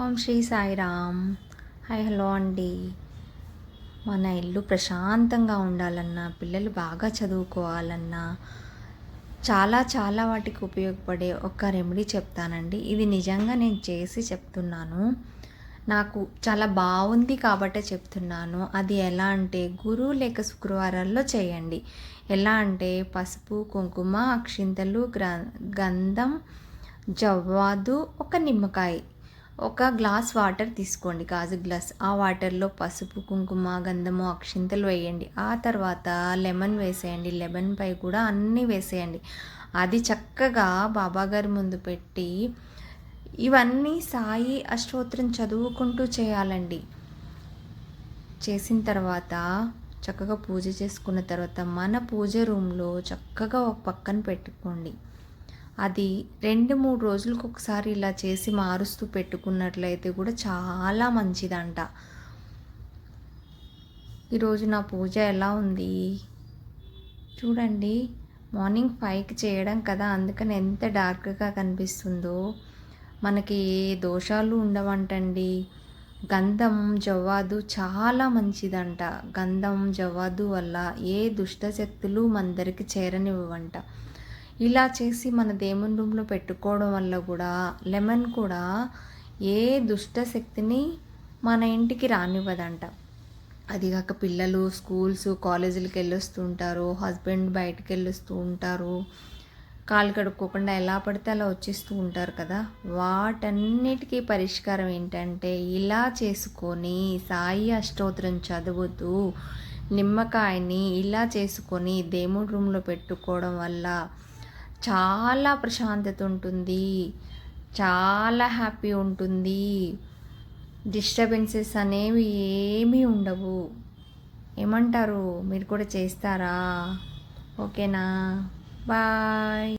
ఓం Shri Sairam. Hi hello అండి. మన ఇల్లు ప్రశాంతంగా ఉండాలన్నా, పిల్లలు బాగా చదువుకోవాలన్నా చాలా చాలా వాటికి ఉపయోగపడే ఒక రెమెడీ చెప్తానండి. ఇది నిజంగా నేను చేసి చెప్తున్నాను. నాకు చాలా బాగుంది కాబట్టే చెప్తున్నాను. అది ఎలా అంటే గురు లేక శుక్రవారాల్లో చేయండి. ఎలా అంటే పసుపు, కుంకుమ, అక్షింతలు, గంధం, జవ్వాదు, ఒక నిమ్మకాయ, ఒక గ్లాస్ వాటర్ తీసుకోండి, గాజు గ్లాస్. ఆ వాటర్లో పసుపు, కుంకుమ, గంధము, అక్షింతలు వేయండి. ఆ తర్వాత లెమన్ వేసేయండి. లెమన్ పై కూడా అన్నీ వేసేయండి. అది చక్కగా బాబాగారి ముందు పెట్టి ఇవన్నీ సాయి అష్టోత్తరం చదువుకుంటూ చేయాలండి. చేసిన తర్వాత చక్కగా పూజ చేసుకున్న తర్వాత మన పూజ రూమ్లో చక్కగా ఒక పక్కన పెట్టుకోండి. అది 2-3 రోజులకు ఒకసారి ఇలా చేసి మారుస్తూ పెట్టుకున్నట్లయితే కూడా చాలా మంచిదంట. ఈరోజు నా పూజ ఎలా ఉంది చూడండి. మార్నింగ్ 5కి చేయడం కదా, అందుకని ఎంత డార్క్గా కనిపిస్తుందో. మనకి ఏ దోషాలు ఉండవంటండి. గంధం, జవ్వాదు చాలా మంచిదంట. గంధం, జవ్వాదు వల్ల ఏ దుష్ట శక్తులు మన దగ్గరికి చేరనివ్వంట. ఇలా చేసి మన దేవుని రూమ్లో పెట్టుకోవడం వల్ల కూడా లెమన్ కూడా ఏ దుష్ట శక్తిని మన ఇంటికి రానివ్వదంట. అదిగాక పిల్లలు స్కూల్స్ కాలేజీలకు వెళ్ళొస్తూ ఉంటారు, హస్బెండ్ బయటకు వెళ్ళొస్తూ ఉంటారు, కాలు కడుక్కోకుండా ఎలా పడితే అలా వచ్చేస్తూ ఉంటారు కదా. వాటన్నిటికీ పరిష్కారం ఏంటంటే ఇలా చేసుకొని సాయి అష్టోత్తరం చదువుతూ నిమ్మకాయని ఇలా చేసుకొని దేవుడి రూమ్లో పెట్టుకోవడం వల్ల చాలా ప్రశాంతత ఉంటుంది, చాలా హ్యాపీ ఉంటుంది. డిస్టర్బెన్సెస్ అనేవి ఏమీ ఉండవు. ఏమంటారు? మీరు కూడా చేస్తారా? ఓకేనా? బాయ్.